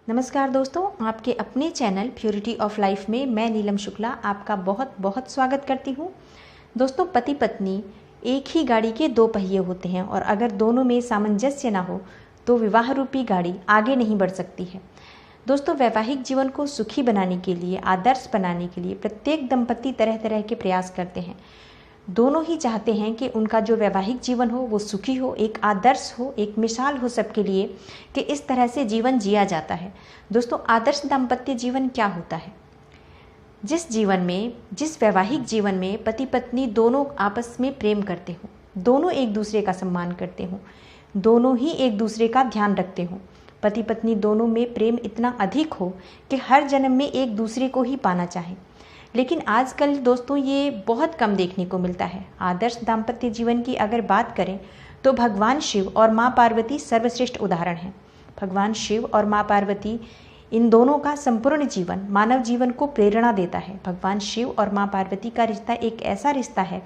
नमस्कार दोस्तों, आपके अपने चैनल प्योरिटी ऑफ लाइफ में मैं नीलम शुक्ला आपका बहुत बहुत स्वागत करती हूँ। दोस्तों, पति पत्नी एक ही गाड़ी के दो पहिए होते हैं और अगर दोनों में सामंजस्य ना हो तो विवाह रूपी गाड़ी आगे नहीं बढ़ सकती है। दोस्तों, वैवाहिक जीवन को सुखी बनाने के लिए, आदर्श बनाने के लिए प्रत्येक दंपति तरह तरह के प्रयास करते हैं। दोनों ही चाहते हैं कि उनका जो वैवाहिक जीवन हो वो सुखी हो, एक आदर्श हो, एक मिसाल हो सबके लिए कि इस तरह से जीवन जिया जाता है। दोस्तों, आदर्श दाम्पत्य जीवन क्या होता है? जिस वैवाहिक जीवन में पति पत्नी दोनों आपस में प्रेम करते हो, दोनों एक दूसरे का सम्मान करते हो, दोनों ही एक दूसरे का ध्यान रखते हो, पति पत्नी दोनों में प्रेम इतना अधिक हो कि हर जन्म में एक दूसरे को ही पाना चाहे। लेकिन आजकल दोस्तों ये बहुत कम देखने को मिलता है। आदर्श दाम्पत्य जीवन की अगर बात करें तो भगवान शिव और माँ पार्वती सर्वश्रेष्ठ उदाहरण हैं। भगवान शिव और माँ पार्वती, इन दोनों का संपूर्ण जीवन मानव जीवन को प्रेरणा देता है। भगवान शिव और माँ पार्वती का रिश्ता एक ऐसा रिश्ता है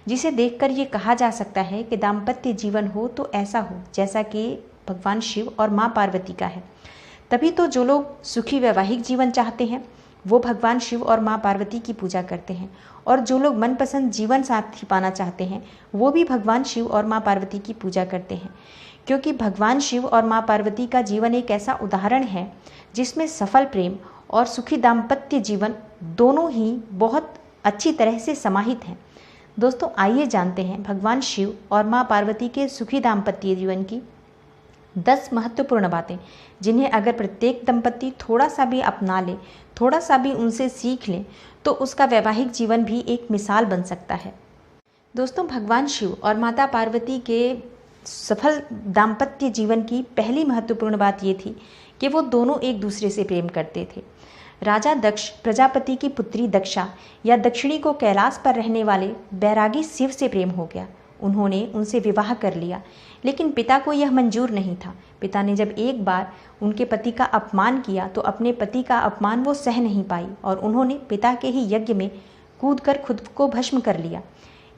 जिसे देखकर ये कहा जा सकता है कि दाम्पत्य जीवन हो तो ऐसा हो जैसा कि भगवान शिव और माँ पार्वती का है। तभी तो जो लोग सुखी वैवाहिक जीवन चाहते हैं वो भगवान शिव और माँ पार्वती की पूजा करते हैं, और जो लोग मनपसंद जीवन साथी पाना चाहते हैं वो भी भगवान शिव और माँ पार्वती की पूजा करते हैं। क्योंकि भगवान शिव और माँ पार्वती का जीवन एक ऐसा उदाहरण है जिसमें सफल प्रेम और सुखी दाम्पत्य जीवन दोनों ही बहुत अच्छी तरह से समाहित हैं। दोस्तों, आइए जानते हैं भगवान शिव और माँ पार्वती के सुखी दाम्पत्य जीवन की 10 महत्वपूर्ण बातें, जिन्हें अगर प्रत्येक दंपति थोड़ा सा भी अपना ले, थोड़ा सा भी उनसे सीख ले तो उसका वैवाहिक जीवन भी एक मिसाल बन सकता है। दोस्तों, भगवान शिव और माता पार्वती के सफल दाम्पत्य जीवन की पहली महत्वपूर्ण बात ये थी कि वो दोनों एक दूसरे से प्रेम करते थे। राजा दक्ष प्रजापति की पुत्री दक्षा या दक्षिणी को कैलाश पर रहने वाले बैरागी शिव से प्रेम हो गया। उन्होंने उनसे विवाह कर लिया, लेकिन पिता को यह मंजूर नहीं था। पिता ने जब एक बार उनके पति का अपमान किया तो अपने पति का अपमान वो सह नहीं पाई और उन्होंने पिता के ही यज्ञ में कूदकर खुद को भस्म कर लिया।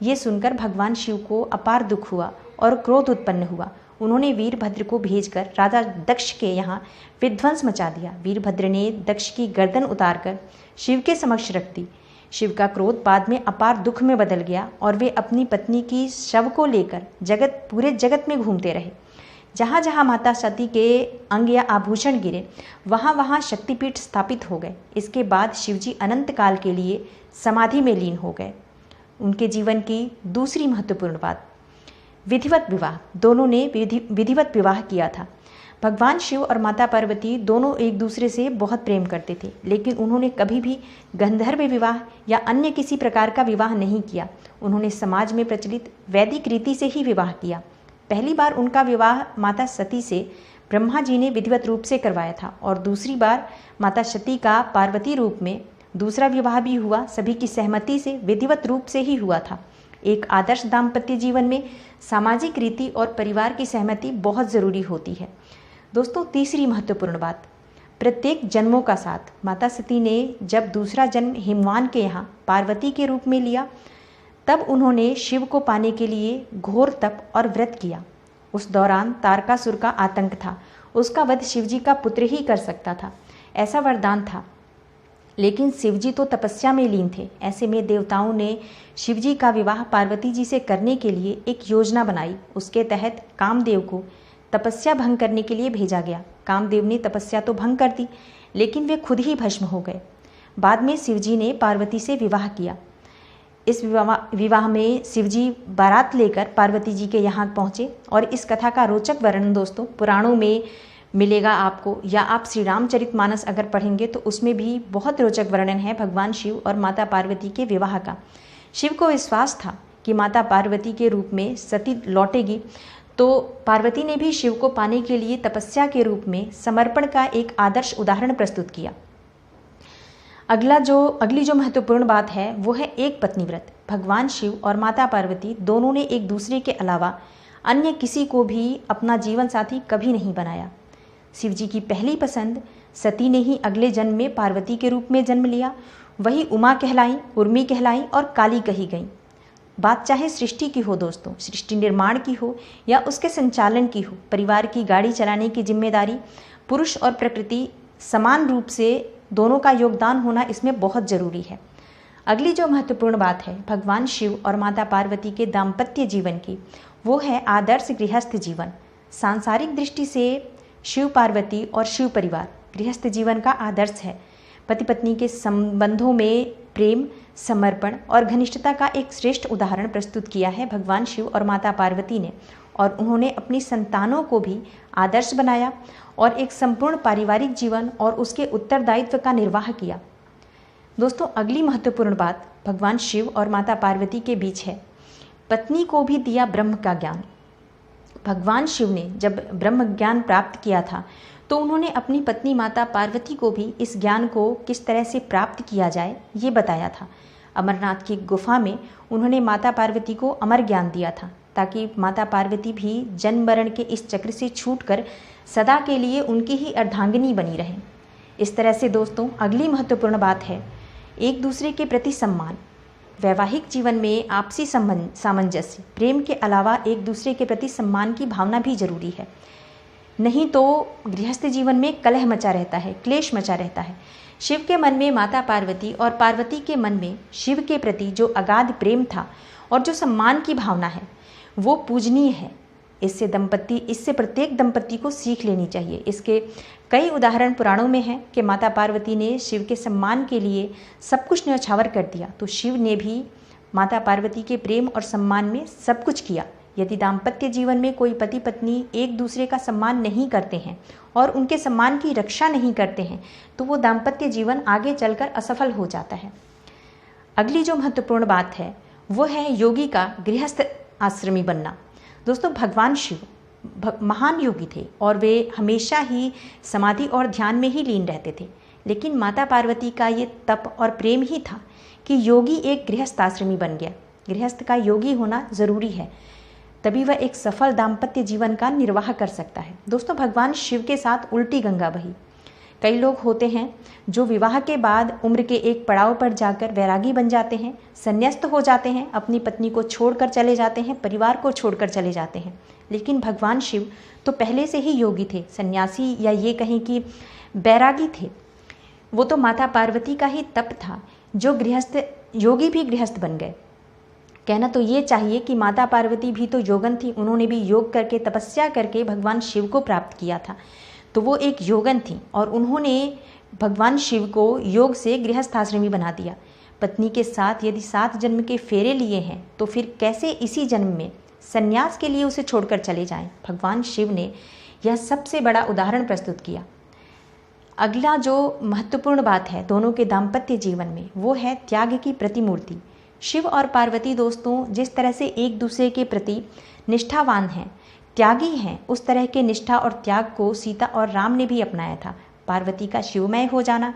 ये सुनकर भगवान शिव को अपार दुख हुआ और क्रोध उत्पन्न हुआ। उन्होंने वीरभद्र को भेजकर राजा दक्ष के यहाँ विध्वंस मचा दिया। वीरभद्र ने दक्ष की गर्दन उतारकर शिव के समक्ष रख दी। शिव का क्रोध बाद में अपार दुख में बदल गया और वे अपनी पत्नी की शव को लेकर पूरे जगत में घूमते रहे। जहाँ जहाँ माता सती के अंग या आभूषण गिरे वहाँ वहाँ शक्तिपीठ स्थापित हो गए। इसके बाद शिवजी अनंत काल के लिए समाधि में लीन हो गए। उनके जीवन की दूसरी महत्वपूर्ण बात, विधिवत विवाह। दोनों ने विधिवत विवाह किया था। भगवान शिव और माता पार्वती दोनों एक दूसरे से बहुत प्रेम करते थे, लेकिन उन्होंने कभी भी गंधर्व विवाह या अन्य किसी प्रकार का विवाह नहीं किया। उन्होंने समाज में प्रचलित वैदिक रीति से ही विवाह किया। पहली बार उनका विवाह माता सती से ब्रह्मा जी ने विधिवत रूप से करवाया था और दूसरी बार माता सती का पार्वती रूप में दूसरा विवाह भी हुआ, सभी की सहमति से विधिवत रूप से ही हुआ था। एक आदर्श दाम्पत्य जीवन में सामाजिक रीति और परिवार की सहमति बहुत ज़रूरी होती है। दोस्तों, तीसरी महत्वपूर्ण बात, प्रत्येक जन्मों का साथ। माता सती ने जब दूसरा जन्म हिमवान के यहाँ पार्वती के रूप में लिया तब उन्होंने शिव को पाने के लिए घोर तप और व्रत किया। उस दौरान तारकासुर का आतंक था। उसका वध शिवजी का पुत्र ही कर सकता था, ऐसा वरदान था। लेकिन शिवजी तो तपस्या में लीन थे। ऐसे में देवताओं ने शिवजी का विवाह पार्वती जी से करने के लिए एक योजना बनाई। उसके तहत कामदेव को तपस्या भंग करने के लिए भेजा गया। कामदेव ने तपस्या तो भंग कर दी, लेकिन वे खुद ही भस्म हो गए। बाद में शिवजी ने पार्वती से विवाह किया। इस विवाह में शिवजी बारात लेकर पार्वती जी के यहाँ पहुँचे और इस कथा का रोचक वर्णन दोस्तों पुराणों में मिलेगा आपको, या आप श्री रामचरितमानस अगर पढ़ेंगे तो उसमें भी बहुत रोचक वर्णन है भगवान शिव और माता पार्वती के विवाह का। शिव को विश्वास था कि माता पार्वती के रूप में सती लौटेगी, तो पार्वती ने भी शिव को पाने के लिए तपस्या के रूप में समर्पण का एक आदर्श उदाहरण प्रस्तुत किया। अगली जो महत्वपूर्ण बात है वो है एक पत्नी व्रत। भगवान शिव और माता पार्वती दोनों ने एक दूसरे के अलावा अन्य किसी को भी अपना जीवन साथी कभी नहीं बनाया। शिवजी की पहली पसंद सती ने ही अगले जन्म में पार्वती के रूप में जन्म लिया। वही उमा कहलाई, उर्मी कहलाई और काली कही गई। बात चाहे सृष्टि की हो दोस्तों, सृष्टि निर्माण की हो या उसके संचालन की हो, परिवार की गाड़ी चलाने की जिम्मेदारी पुरुष और प्रकृति समान रूप से दोनों का योगदान होना इसमें बहुत ज़रूरी है। अगली जो महत्वपूर्ण बात है भगवान शिव और माता पार्वती के दाम्पत्य जीवन की, वो है आदर्श गृहस्थ जीवन। सांसारिक दृष्टि से शिव पार्वती और शिव परिवार गृहस्थ जीवन का आदर्श है। पति पत्नी के संबंधों में प्रेम, समर्पण और घनिष्ठता का एक श्रेष्ठ उदाहरण प्रस्तुत किया है भगवान शिव और माता पार्वती ने, और उन्होंने अपनी संतानों को भी आदर्श बनाया और एक संपूर्ण पारिवारिक जीवन और उसके उत्तरदायित्व का निर्वाह किया। दोस्तों, अगली महत्वपूर्ण बात भगवान शिव और माता पार्वती के बीच है। पत्नी को भी दिया ब्रह्म का ज्ञान। भगवान शिव ने जब ब्रह्म ज्ञान प्राप्त किया था तो उन्होंने अपनी पत्नी माता पार्वती को भी इस ज्ञान को किस तरह से प्राप्त किया जाए ये बताया था। अमरनाथ की गुफा में उन्होंने माता पार्वती को अमर ज्ञान दिया था ताकि माता पार्वती भी जन्म मरण के इस चक्र से छूटकर सदा के लिए उनकी ही अर्धांगिनी बनी रहें। इस तरह से दोस्तों, अगली महत्वपूर्ण बात है एक दूसरे के प्रति सम्मान। वैवाहिक जीवन में आपसी सामंजस्य, प्रेम के अलावा एक दूसरे के प्रति सम्मान की भावना भी जरूरी है। नहीं तो गृहस्थ जीवन में कलह मचा रहता है, क्लेश मचा रहता है। शिव के मन में माता पार्वती और पार्वती के मन में शिव के प्रति जो अगाध प्रेम था और जो सम्मान की भावना है वो पूजनीय है। इससे प्रत्येक दंपति को सीख लेनी चाहिए। इसके कई उदाहरण पुराणों में हैं कि माता पार्वती ने शिव के सम्मान के लिए सब कुछ न्यौछावर कर दिया, तो शिव ने भी माता पार्वती के प्रेम और सम्मान में सब कुछ किया। यदि दाम्पत्य जीवन में कोई पति पत्नी एक दूसरे का सम्मान नहीं करते हैं और उनके सम्मान की रक्षा नहीं करते हैं तो वो दाम्पत्य जीवन आगे चलकर असफल हो जाता है। अगली जो महत्वपूर्ण बात है वो है योगी का गृहस्थ आश्रमी बनना। दोस्तों, भगवान शिव महान योगी थे और वे हमेशा ही समाधि और ध्यान में ही लीन रहते थे, लेकिन माता पार्वती का ये तप और प्रेम ही था कि योगी एक गृहस्थ आश्रमी बन गया। गृहस्थ का योगी होना ज़रूरी है, तभी वह एक सफल दाम्पत्य जीवन का निर्वाह कर सकता है। दोस्तों, भगवान शिव के साथ उल्टी गंगा बही। कई लोग होते हैं जो विवाह के बाद उम्र के एक पड़ाव पर जाकर वैरागी बन जाते हैं, संन्यास्त हो जाते हैं, अपनी पत्नी को छोड़कर चले जाते हैं, परिवार को छोड़कर चले जाते हैं। लेकिन भगवान शिव तो पहले से ही योगी थे, सन्यासी या ये कहें कि बैरागी थे। वो तो माता पार्वती का ही तप था जो गृहस्थ योगी भी गृहस्थ बन गए। कहना तो ये चाहिए कि माता पार्वती भी तो योगन थी, उन्होंने भी योग करके तपस्या करके भगवान शिव को प्राप्त किया था, तो वो एक योगन थी और उन्होंने भगवान शिव को योग से गृहस्थाश्रमी बना दिया। पत्नी के साथ यदि 7 जन्म के फेरे लिए हैं तो फिर कैसे इसी जन्म में संन्यास के लिए उसे छोड़कर चले जाएं। भगवान शिव ने यह सबसे बड़ा उदाहरण प्रस्तुत किया। अगला जो महत्वपूर्ण बात है दोनों के दाम्पत्य जीवन में वो है त्याग की प्रतिमूर्ति। शिव और पार्वती दोस्तों जिस तरह से एक दूसरे के प्रति निष्ठावान हैं, त्यागी हैं, उस तरह के निष्ठा और त्याग को सीता और राम ने भी अपनाया था। पार्वती का शिवमय हो जाना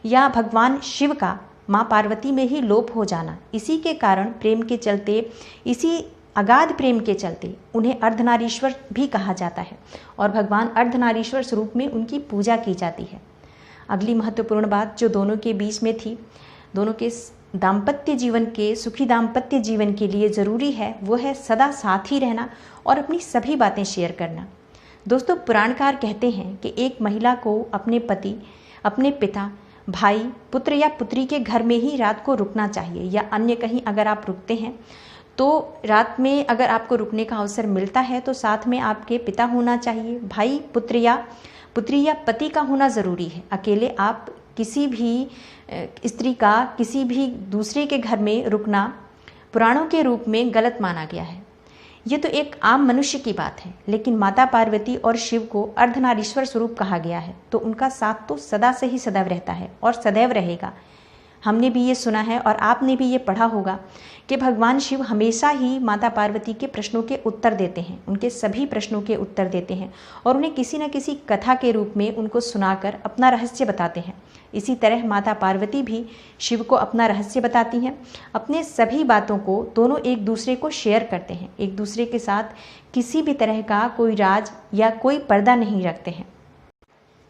या भगवान शिव का माँ पार्वती में ही लोप हो जाना, इसी के कारण प्रेम के चलते, इसी अगाध प्रेम के चलते उन्हें अर्धनारीश्वर भी कहा जाता है और भगवान अर्धनारीश्वर स्वरूप में उनकी पूजा की जाती है। अगली महत्वपूर्ण बात जो दोनों के बीच में थी, दोनों के दाम्पत्य जीवन के सुखी दाम्पत्य जीवन के लिए ज़रूरी है वो है सदा साथ ही रहना और अपनी सभी बातें शेयर करना। दोस्तों, पुराणकार कहते हैं कि एक महिला को अपने पति, अपने पिता, भाई, पुत्र या पुत्री के घर में ही रात को रुकना चाहिए, या अन्य कहीं अगर आप रुकते हैं तो रात में अगर आपको रुकने का अवसर मिलता है तो साथ में आपके पिता होना चाहिए, भाई, पुत्र या पुत्री या पति का होना ज़रूरी है। अकेले आप किसी भी स्त्री का किसी भी दूसरे के घर में रुकना पुराणों के रूप में गलत माना गया है। ये तो एक आम मनुष्य की बात है, लेकिन माता पार्वती और शिव को अर्धनारीश्वर स्वरूप कहा गया है, तो उनका साथ तो सदा से ही सदैव रहता है और सदैव रहेगा। हमने भी ये सुना है और आपने भी ये पढ़ा होगा कि भगवान शिव हमेशा ही माता पार्वती के प्रश्नों के उत्तर देते हैं, उनके सभी प्रश्नों के उत्तर देते हैं और उन्हें किसी न किसी कथा के रूप में उनको सुनाकर अपना रहस्य बताते हैं। इसी तरह माता पार्वती भी शिव को अपना रहस्य बताती हैं। अपने सभी बातों को दोनों एक दूसरे को शेयर करते हैं, एक दूसरे के साथ किसी भी तरह का कोई राज या कोई पर्दा नहीं रखते हैं।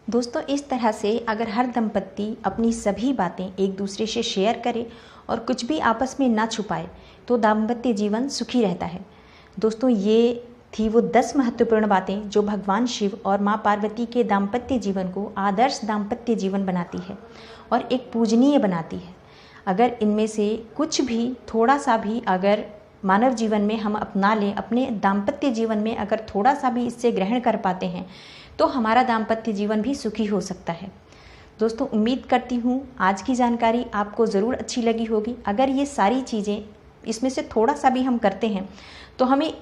दोस्तों, इस तरह से अगर हर दंपत्ति अपनी सभी बातें एक दूसरे से शेयर करे और कुछ भी आपस में ना छुपाए तो दाम्पत्य जीवन सुखी रहता है। दोस्तों, ये थी वो 10 महत्वपूर्ण बातें जो भगवान शिव और माँ पार्वती के दाम्पत्य जीवन को आदर्श दाम्पत्य जीवन बनाती है और एक पूजनीय बनाती है। अगर इनमें से कुछ भी थोड़ा सा भी अगर मानव जीवन में हम अपना लें, अपने दाम्पत्य जीवन में अगर थोड़ा सा भी इससे ग्रहण कर पाते हैं तो हमारा दाम्पत्य जीवन भी सुखी हो सकता है। दोस्तों, उम्मीद करती हूँ आज की जानकारी आपको ज़रूर अच्छी लगी होगी। अगर ये सारी चीज़ें इसमें से थोड़ा सा भी हम करते हैं तो हमें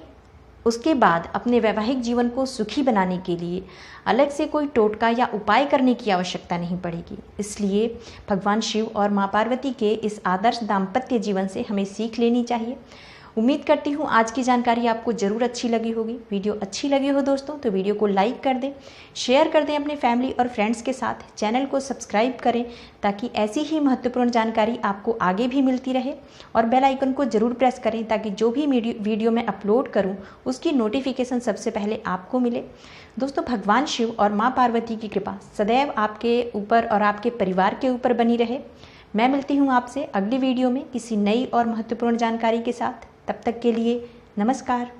उसके बाद अपने वैवाहिक जीवन को सुखी बनाने के लिए अलग से कोई टोटका या उपाय करने की आवश्यकता नहीं पड़ेगी। इसलिए भगवान शिव और माँ पार्वती के इस आदर्श दाम्पत्य जीवन से हमें सीख लेनी चाहिए। उम्मीद करती हूँ आज की जानकारी आपको ज़रूर अच्छी लगी होगी। वीडियो अच्छी लगी हो दोस्तों तो वीडियो को लाइक कर दें, शेयर कर दें अपने फैमिली और फ्रेंड्स के साथ। चैनल को सब्सक्राइब करें ताकि ऐसी ही महत्वपूर्ण जानकारी आपको आगे भी मिलती रहे, और बेल आइकन को ज़रूर प्रेस करें ताकि जो भी वीडियो मैं अपलोड करूँ उसकी नोटिफिकेशन सबसे पहले आपको मिले। दोस्तों, भगवान शिव और माँ पार्वती की कृपा सदैव आपके ऊपर और आपके परिवार के ऊपर बनी रहे। मैं मिलती हूँ आपसे अगली वीडियो में किसी नई और महत्वपूर्ण जानकारी के साथ। तब तक के लिए नमस्कार।